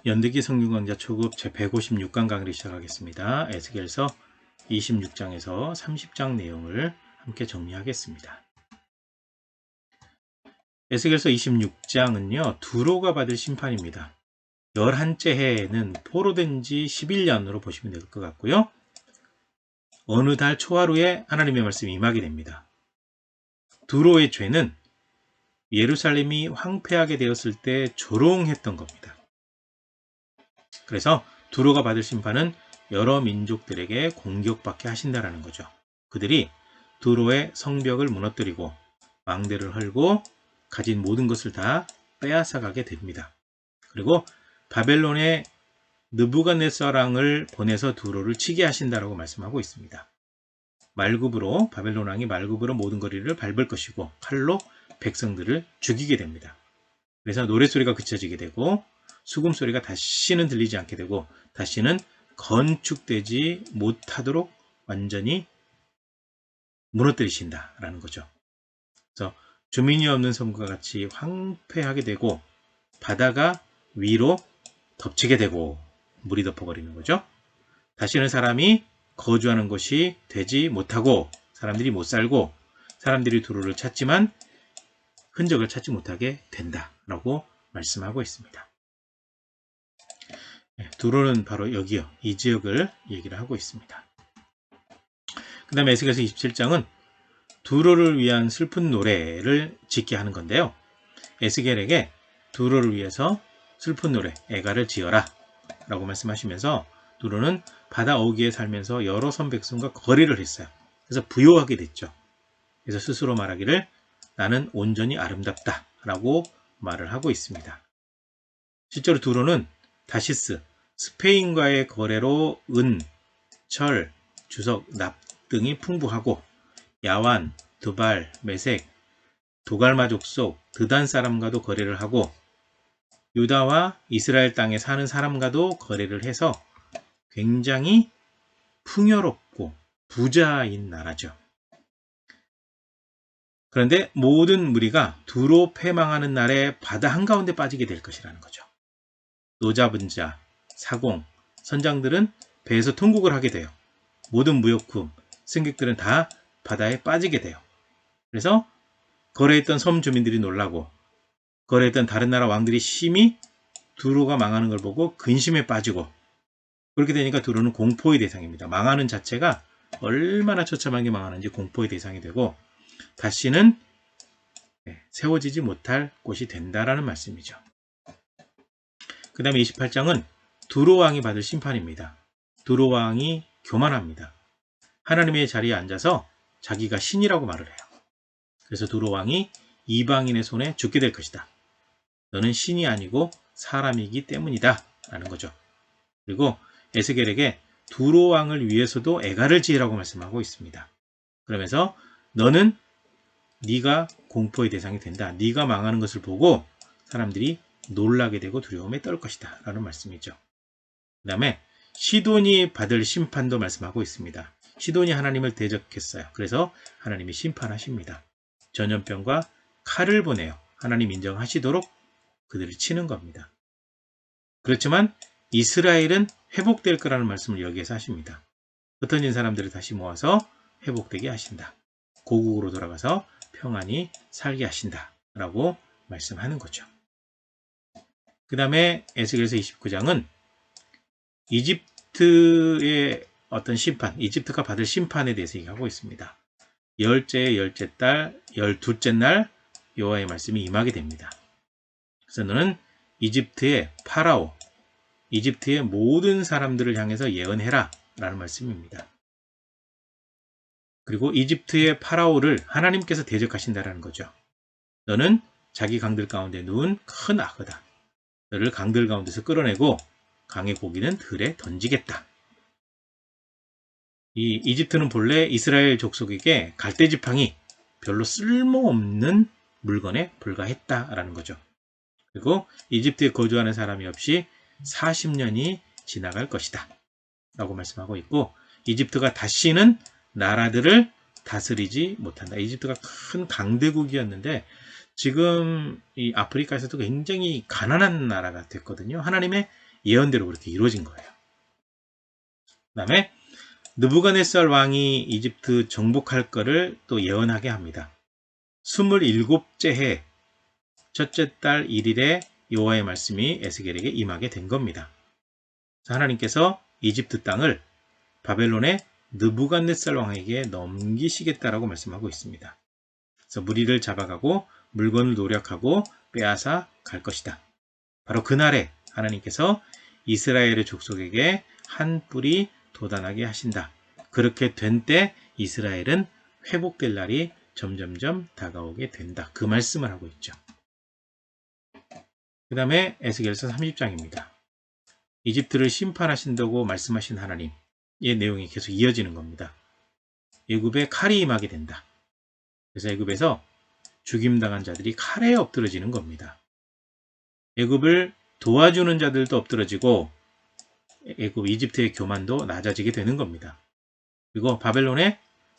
연대기 성균강좌 초급 제156강 강의를 시작하겠습니다. 에스겔서 26장에서 30장 내용을 함께 정리하겠습니다. 에스겔서 26장은요, 두로가 받을 심판입니다. 11째 해에는 포로된 지 11년으로 보시면 될 것 같고요. 어느 달 초하루에 하나님의 말씀이 임하게 됩니다. 두로의 죄는 예루살렘이 황폐하게 되었을 때 조롱했던 겁니다. 그래서 두로가 받을 심판은 여러 민족들에게 공격받게 하신다라는 거죠. 그들이 두로의 성벽을 무너뜨리고 망대를 헐고 가진 모든 것을 다 빼앗아가게 됩니다. 그리고 바벨론의 느부갓네살왕을 보내서 두로를 치게 하신다라고 말씀하고 있습니다. 말굽으로 바벨론 왕이 말굽으로 모든 거리를 밟을 것이고 칼로 백성들을 죽이게 됩니다. 그래서 노랫소리가 그쳐지게 되고 수금소리가 다시는 들리지 않게 되고 다시는 건축되지 못하도록 완전히 무너뜨리신다라는 거죠. 그래서 주민이 없는 섬과 같이 황폐하게 되고 바다가 위로 덮치게 되고 물이 덮어버리는 거죠. 다시는 사람이 거주하는 곳이 되지 못하고 사람들이 못 살고 사람들이 두로를 찾지만 흔적을 찾지 못하게 된다라고 말씀하고 있습니다. 두로는 바로 여기요. 이 지역을 얘기를 하고 있습니다. 그 다음에 에스겔서 27장은 두로를 위한 슬픈 노래를 짓게 하는 건데요. 에스겔에게 두로를 위해서 슬픈 노래, 애가를 지어라 라고 말씀하시면서 두로는 바다 어귀에 살면서 여러 선 백성과 거래를 했어요. 그래서 부요하게 됐죠. 그래서 스스로 말하기를 나는 온전히 아름답다 라고 말을 하고 있습니다. 실제로 두로는 다시스, 스페인과의 거래로 은, 철, 주석, 납 등이 풍부하고 야완, 두발, 메색, 도갈마 족속, 드단 사람과도 거래를 하고 유다와 이스라엘 땅에 사는 사람과도 거래를 해서 굉장히 풍요롭고 부자인 나라죠. 그런데 모든 무리가 두로 패망하는 날에 바다 한가운데 빠지게 될 것이라는 거죠. 노잡은 자, 사공, 선장들은 배에서 통곡을 하게 돼요. 모든 무역품, 승객들은 다 바다에 빠지게 돼요. 그래서 거래했던 섬 주민들이 놀라고 거래했던 다른 나라 왕들이 심히 두로가 망하는 걸 보고 근심에 빠지고 그렇게 되니까 두로는 공포의 대상입니다. 망하는 자체가 얼마나 처참하게 망하는지 공포의 대상이 되고 다시는 세워지지 못할 곳이 된다라는 말씀이죠. 그 다음에 28장은 두로 왕이 받을 심판입니다. 두로 왕이 교만합니다. 하나님의 자리에 앉아서 자기가 신이라고 말을 해요. 그래서 두로 왕이 이방인의 손에 죽게 될 것이다. 너는 신이 아니고 사람이기 때문이다 라는 거죠. 그리고 에스겔에게 두로 왕을 위해서도 애가를 지으라고 말씀하고 있습니다. 그러면서 너는 네가 공포의 대상이 된다. 네가 망하는 것을 보고 사람들이 놀라게 되고 두려움에 떨 것이다 라는 말씀이죠. 그 다음에 시돈이 받을 심판도 말씀하고 있습니다. 시돈이 하나님을 대적했어요. 그래서 하나님이 심판하십니다. 전염병과 칼을 보내요. 하나님 인정하시도록 그들을 치는 겁니다. 그렇지만 이스라엘은 회복될 거라는 말씀을 여기에서 하십니다. 흩어진 사람들을 다시 모아서 회복되게 하신다. 고국으로 돌아가서 평안히 살게 하신다 라고 말씀하는 거죠. 그 다음에 에스겔서 29장은 이집트의 어떤 심판, 이집트가 받을 심판에 대해서 얘기하고 있습니다. 열째의 열째 달, 12째 날 여호와의 말씀이 임하게 됩니다. 그래서 너는 이집트의 파라오, 이집트의 모든 사람들을 향해서 예언해라 라는 말씀입니다. 그리고 이집트의 파라오를 하나님께서 대적하신다라는 거죠. 너는 자기 강들 가운데 누운 큰 악어다. 너를 강들 가운데서 끌어내고 강의 고기는 들에 던지겠다. 이 이집트는 본래 이스라엘 족속에게 갈대지팡이 별로 쓸모없는 물건에 불과했다라는 거죠. 그리고 이집트에 거주하는 사람이 없이 40년이 지나갈 것이다 라고 말씀하고 있고 이집트가 다시는 나라들을 다스리지 못한다. 이집트가 큰 강대국이었는데 지금 이 아프리카에서도 굉장히 가난한 나라가 됐거든요. 하나님의 예언대로 그렇게 이루어진 거예요. 그 다음에 느부갓네살 왕이 이집트 정복할 거를 또 예언하게 합니다. 27째 해 첫째 달 1일에 여호와의 말씀이 에스겔에게 임하게 된 겁니다. 하나님께서 이집트 땅을 바벨론의 느부갓네살 왕에게 넘기시겠다라고 말씀하고 있습니다. 그래서 무리를 잡아가고 물건을 노력하고 빼앗아 갈 것이다. 바로 그날에 하나님께서 이스라엘의 족속에게 한 뿔이 돋아나게 하신다. 그렇게 된 때 이스라엘은 회복될 날이 점점점 다가오게 된다. 그 말씀을 하고 있죠. 그 다음에 에스겔서 30장입니다. 이집트를 심판하신다고 말씀하신 하나님의 내용이 계속 이어지는 겁니다. 애굽에 칼이 임하게 된다. 그래서 애굽에서 죽임당한 자들이 칼에 엎드러지는 겁니다. 애굽을 도와주는 자들도 엎드러지고 애굽 이집트의 교만도 낮아지게 되는 겁니다. 그리고 바벨론의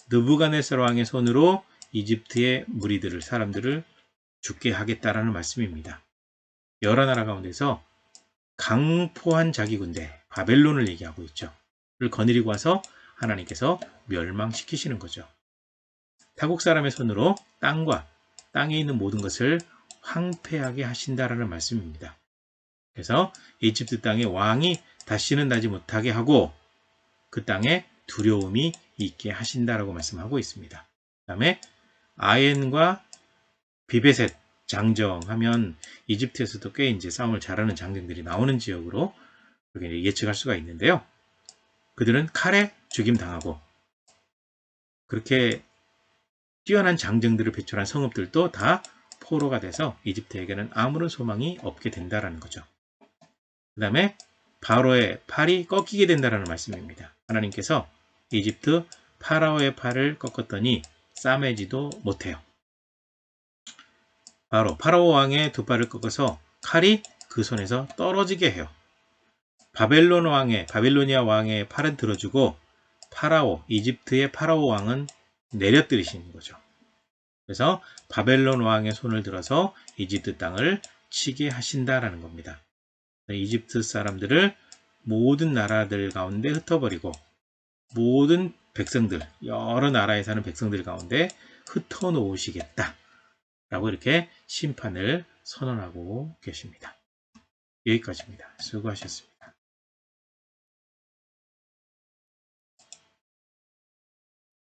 느부갓네살 왕의 손으로 이집트의 무리들을 사람들을 죽게 하겠다라는 말씀입니다. 여러 나라 가운데서 강포한 자기 군대 바벨론을 얘기하고 있죠. 를 거느리고 와서 하나님께서 멸망시키시는 거죠. 타국 사람의 손으로 땅과 땅에 있는 모든 것을 황폐하게 하신다라는 말씀입니다. 그래서 이집트 땅에 왕이 다시는 나지 못하게 하고 그 땅에 두려움이 있게 하신다라고 말씀하고 있습니다. 그 다음에 아엔과 비베셋 장정하면 이집트에서도 꽤 이제 싸움을 잘하는 장정들이 나오는 지역으로 그렇게 예측할 수가 있는데요. 그들은 칼에 죽임당하고 그렇게 뛰어난 장정들을 배출한 성읍들도 다 포로가 돼서 이집트에게는 아무런 소망이 없게 된다라는 거죠. 그 다음에 바로의 팔이 꺾이게 된다라는 말씀입니다. 하나님께서 이집트 파라오의 팔을 꺾었더니 싸매지도 못해요. 파라오 왕의 두 팔을 꺾어서 칼이 그 손에서 떨어지게 해요. 바빌로니아 왕의 팔은 들어주고 이집트의 파라오 왕은 내려뜨리시는 거죠. 그래서 바벨론 왕의 손을 들어서 이집트 땅을 치게 하신다라는 겁니다. 이집트 사람들을 모든 나라들 가운데 흩어버리고 모든 백성들, 여러 나라에 사는 백성들 가운데 흩어놓으시겠다. 라고 이렇게 심판을 선언하고 계십니다. 여기까지입니다. 수고하셨습니다.